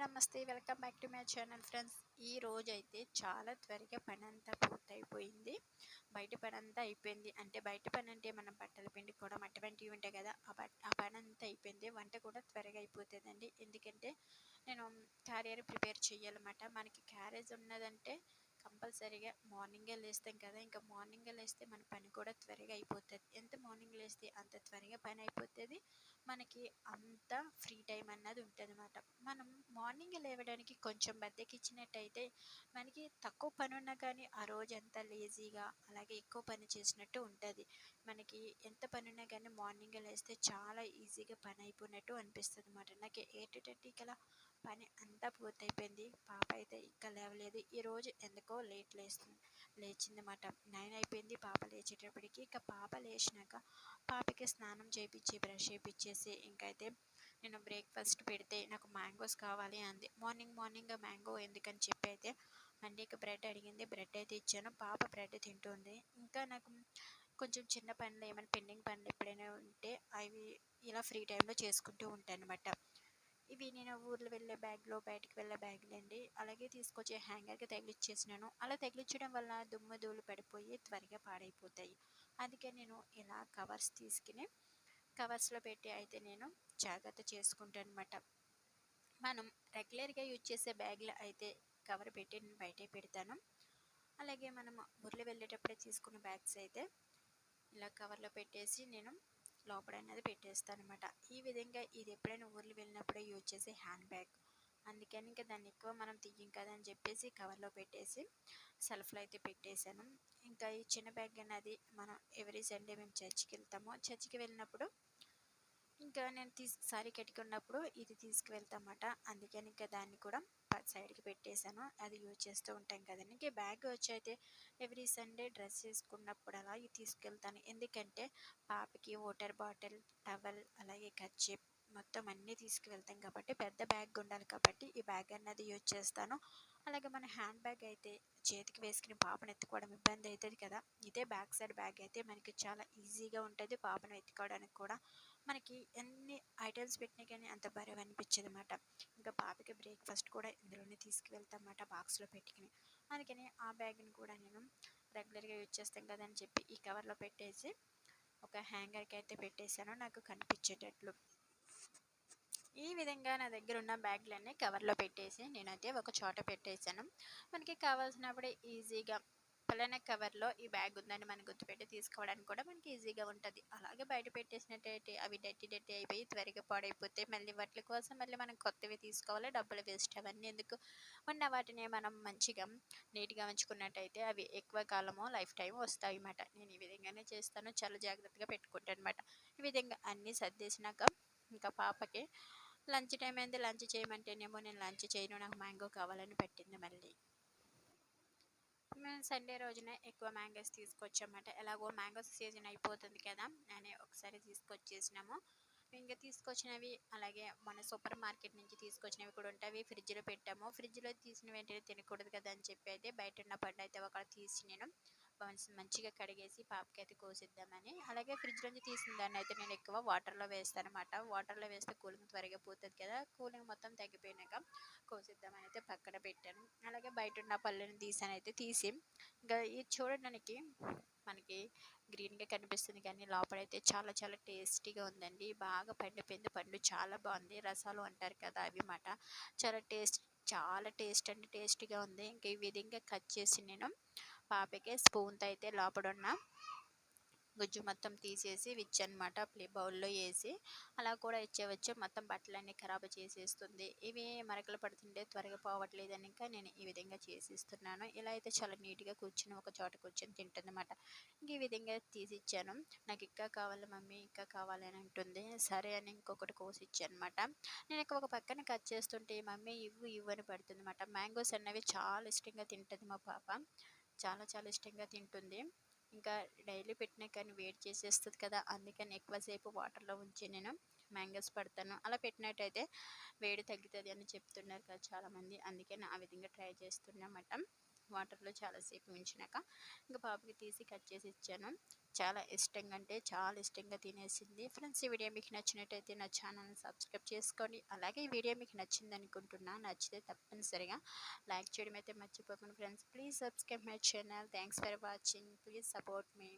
నమస్తే. Welcome back to my channel friends. ఈ రోజైతే చాలా త్వరగా పనంతా పూర్తయిపోయింది. బయట పనంతా అయిపోయింది. అంటే బయట పనంటే మనం బట్టలు పిండుకోవడం అటువంటివి ఉంటాయి కదా! ఆ పనంతా అయిపోయింది. వంట కూడా త్వరగా అయిపోతదండి. ఎందుకంటే నేను క్యారియర్ ప్రిపేర్ చేయాలన్నమాట. మనకి క్యారేజ్ ఉన్నదంటే కంపల్సరీగా మార్నింగే లేస్తాం కదా! ఇంకా మార్నింగే లేస్తే మన పని కూడా త్వరగా అయిపోతది. ఎంత మార్నింగ్ లేస్తే అంత త్వరగా పని అయిపోతది. మనకి అంత ఫ్రీ టైం అన్నది ఉంటదన్నమాట. మనం మార్నింగ్ లేవడానికి కొంచెం బద్ధకిచ్చినట్టయితే మనకి తక్కువ పని ఉన్నా కానీ ఆ రోజంతా లేజీగా అలాగే ఎక్కువ పని చేసినట్టు ఉంటుంది. మనకి ఎంత పని ఉన్నా కానీ మార్నింగ్ లేస్తే చాలా ఈజీగా పని అయిపోయినట్టు అనిపిస్తుంది అనమాట. నాకు 8:30 కల్లా పని అంతా పూర్తయిపోయింది. పాప అయితే ఇంకా లేవలేదు. ఈరోజు ఎందుకో లేచిందన్నమాట. 9 అయిపోయింది పాప లేచేటప్పటికి. ఇక పాప లేచినాక పాపకి స్నానం చేయించి బ్రష్ చేయించేసి ఇంకైతే నేను బ్రేక్ఫాస్ట్ పెడితే నాకు మ్యాంగోస్ కావాలి అంది. మార్నింగ్ మ్యాంగో ఎందుకని చెప్పి అయితే మండీకి బ్రెడ్ అడిగింది. బ్రెడ్ అయితే ఇచ్చాను. పాప బ్రెడ్ తింటుంది. ఇంకా నాకు కొంచెం చిన్న పనులు ఏమైనా పెండింగ్ పనులు ఎప్పుడైనా ఉంటే అవి ఇలా ఫ్రీ టైంలో చేసుకుంటూ ఉంటాను అనమాట. ఇవి నేను ఊర్లు వెళ్ళే బ్యాగ్లో బయటికి వెళ్ళే బ్యాగులు అండి. అలాగే తీసుకొచ్చి హ్యాంగర్కి తగిలిచ్చేసినాను. అలా తగిలించడం వల్ల దుమ్ము ధూళి పడిపోయి త్వరగా పాడైపోతాయి. అందుకే నేను ఇలా కవర్స్ తీసుకుని కవర్స్లో పెట్టి అయితే నేను జాగ్రత్త చేసుకుంటాను అనమాట. మనం రెగ్యులర్గా యూజ్ చేసే బ్యాగులు అయితే కవర్ పెట్టి నేను బయటే పెడతాను. అలాగే మనం ఊర్లు వెళ్ళేటప్పుడే తీసుకున్న బ్యాగ్స్ అయితే ఇలా కవర్లో పెట్టేసి నేను లోపల అనేది పెట్టేస్తాను అనమాట. ఈ విధంగా ఇది ఎప్పుడైనా ఊర్లు వెళ్ళినప్పుడే యూజ్ చేసే హ్యాండ్ బ్యాగ్. అందుకని ఇంకా దాన్ని ఎక్కువ మనం తీయం కదా అని చెప్పేసి కవర్లో పెట్టేసి సెల్ఫ్లో అయితే పెట్టేశాను. ఇంకా ఈ చిన్న బ్యాగ్ అనేది మనం ఎవ్రీ సండే మేము చర్చికి వెళ్తాము. చర్చికి వెళ్ళినప్పుడు ఇంకా నేను సారీ కట్టుకున్నప్పుడు ఇది తీసుకువెళ్తామన్నమాట. అందుకని ఇంకా దాన్ని కూడా సైడ్కి పెట్టేశాను. అది యూజ్ చేస్తూ ఉంటాం కదండి. ఇంక బ్యాగ్ వచ్చి అయితే ఎవ్రీ సండే డ్రెస్ వేసుకున్నప్పుడు అలా ఇది తీసుకెళ్తాను. ఎందుకంటే పాపకి వాటర్ బాటిల్, టవల్ అలాగే కర్చీఫ్ మొత్తం అన్నీ తీసుకువెళ్తాం కాబట్టి పెద్ద బ్యాగ్ ఉండాలి కాబట్టి ఈ బ్యాగ్ అన్నది యూజ్ చేస్తాను. అలాగే మన హ్యాండ్ బ్యాగ్ అయితే చేతికి వేసుకుని పాపను ఎత్తుకోవడం ఇబ్బంది అవుతుంది కదా! ఇదే బ్యాక్ సైడ్ బ్యాగ్ అయితే మనకి చాలా ఈజీగా ఉంటుంది. పాపను ఎత్తుకోవడానికి కూడా మనకి ఎన్ని ఐటమ్స్ పెట్టినా కానీ అంత బరువు అనిపించదు అనమాట. ఇంకా పాపకి బ్రేక్ఫాస్ట్ కూడా ఇందులోనే తీసుకువెళ్తామన్నమాట బాక్స్లో పెట్టుకుని. అందుకని ఆ బ్యాగ్ని కూడా నేను రెగ్యులర్గా యూజ్ చేస్తాం కదా అని చెప్పి ఈ కవర్లో పెట్టేసి ఒక హ్యాంగర్కి అయితే పెట్టేశాను నాకు కనిపించేటట్లు. ఈ విధంగా నా దగ్గర ఉన్న బ్యాగ్లన్నీ కవర్లో పెట్టేసి నేనైతే ఒక చోట పెట్టేశాను. మనకి కావాల్సినప్పుడు ఈజీగా పలానా కవర్లో ఈ బ్యాగ్ ఉందని మనం గుర్తుపెట్టి తీసుకోవడానికి కూడా మనకి ఈజీగా ఉంటుంది. అలాగే బయట పెట్టేసినట్టయితే అవి డర్టీ అయిపోయి త్వరగా పాడైపోతాయి. మళ్ళీ వాటి కోసం మళ్ళీ మనం కొత్తవి తీసుకోవాలి. డబ్బులు వేస్ట్. అవన్నీ ఎందుకు, ఉన్న వాటిని మనం మంచిగా నీట్గా ఉంచుకున్నట్టయితే అవి ఎక్కువ కాలము లైఫ్ టైం వస్తాయి అన్నమాట. నేను ఈ విధంగానే చేస్తాను. చాలా జాగ్రత్తగా పెట్టుకుంటాను అనమాట. ఈ విధంగా అన్నీ సర్దేసినాక ఇంకా పాపకి లంచ్ టైం అయింది. లంచ్ చేయమంటేనేమో నేను లంచ్ చేయను, నాకు మ్యాంగో కావాలని పెట్టింది. మళ్ళీ మేము సండే రోజున ఎక్కువ మ్యాంగోస్ తీసుకొచ్చామన్నమాట. ఎలాగో మ్యాంగోస్ సీజన్ అయిపోతుంది కదా అని ఒకసారి తీసుకొచ్చేసినాము. ఇంకా తీసుకొచ్చినవి అలాగే మన సూపర్ మార్కెట్ నుంచి తీసుకొచ్చినవి కూడా ఉంటాయి. ఫ్రిడ్జ్లో పెట్టాము. ఫ్రిడ్జ్లో తీసిన వెంటనే తినకూడదు కదా అని చెప్పి అయితే బయట ఉన్న పండు అయితే ఒకటి తీసి నేను మంచిగా కడిగేసి పాపకి అయితే కోసిద్దామని, అలాగే ఫ్రిడ్జ్ నుంచి తీసిన దాన్ని అయితే నేను ఎక్కువ వాటర్లో వేస్తాను అనమాట. వాటర్లో వేస్తే కూలింగ్ త్వరగా పోతుంది కదా. కూలింగ్ మొత్తం తగ్గిపోయినాక కోసిద్దామని అయితే పక్కన పెట్టాను. అలాగే బయట ఉన్న పళ్ళని తీసి ఇంకా ఇది చూడడానికి మనకి గ్రీన్గా కనిపిస్తుంది కానీ లోపలైతే చాలా చాలా టేస్టీగా ఉందండి. బాగా పండిపోయింది. పండు చాలా బాగుంది. రసాలు అంటారు కదా అవి మాట. చాలా టేస్టీగా ఉంది. ఇంకా ఈ విధంగా కట్ చేసి నేను పాపకి స్పూన్తో అయితే లోపడున్న గుజ్జు మొత్తం తీసేసి ఇచ్చనమాట. బౌల్లో వేసి అలా కూడా ఇచ్చేవచ్చు. మొత్తం బట్టలన్నీ ఖరాబు చేసేస్తుంది. ఇవి మరకలు పడుతుంటే త్వరగా పోవట్లేదని ఇంకా నేను ఈ విధంగా చేసిస్తున్నాను. ఇలా అయితే చాలా నీట్గా కూర్చుని ఒక చోట కూర్చొని తింటుందన్నమాట. ఇంక ఈ విధంగా తీసి ఇచ్చాను. నాకు ఇంకా కావాలి మమ్మీ, ఇంకా కావాలి అని అంటుంది. సరే అని ఇంకొకటి కోసి ఇచ్చానమాట. నేను ఇక ఒక పక్కన కట్ చేస్తుంటే మమ్మీ ఇవ్వు అని పడుతుంది అనమాట. మ్యాంగోస్ అన్నవి చాలా ఇష్టంగా తింటుంది మా పాప. చాలా ఇష్టంగా తింటుంది. ఇంకా డైలీ పెట్టినా కానీ వేడి చేసేస్తుంది కదా, అందుకని ఎక్కువసేపు వాటర్లో ఉంచి నేను మ్యాంగోస్ పడతాను. అలా పెట్టినట్టయితే వేడి తగ్గుతుంది అని చెప్తున్నారు కదా చాలామంది. అందుకని ఆ విధంగా ట్రై చేస్తున్నమాట. వాటర్లో చాలాసేపు ఉంచినాక ఇంకా పాపకి తీసి కట్ చేసి ఇచ్చాను. చాలా ఇష్టంగా అంటే చాలా ఇష్టంగా తినేసింది. ఫ్రెండ్స్, ఈ వీడియో మీకు నచ్చినట్టయితే నా ఛానల్ని సబ్స్క్రైబ్ చేసుకోండి. అలాగే ఈ వీడియో మీకు నచ్చింది అనుకుంటున్నా. నచ్చితే తప్పనిసరిగా లైక్ చేయడం అయితే మర్చిపోకండి friends. Please subscribe my channel. Thanks for watching. Please support me.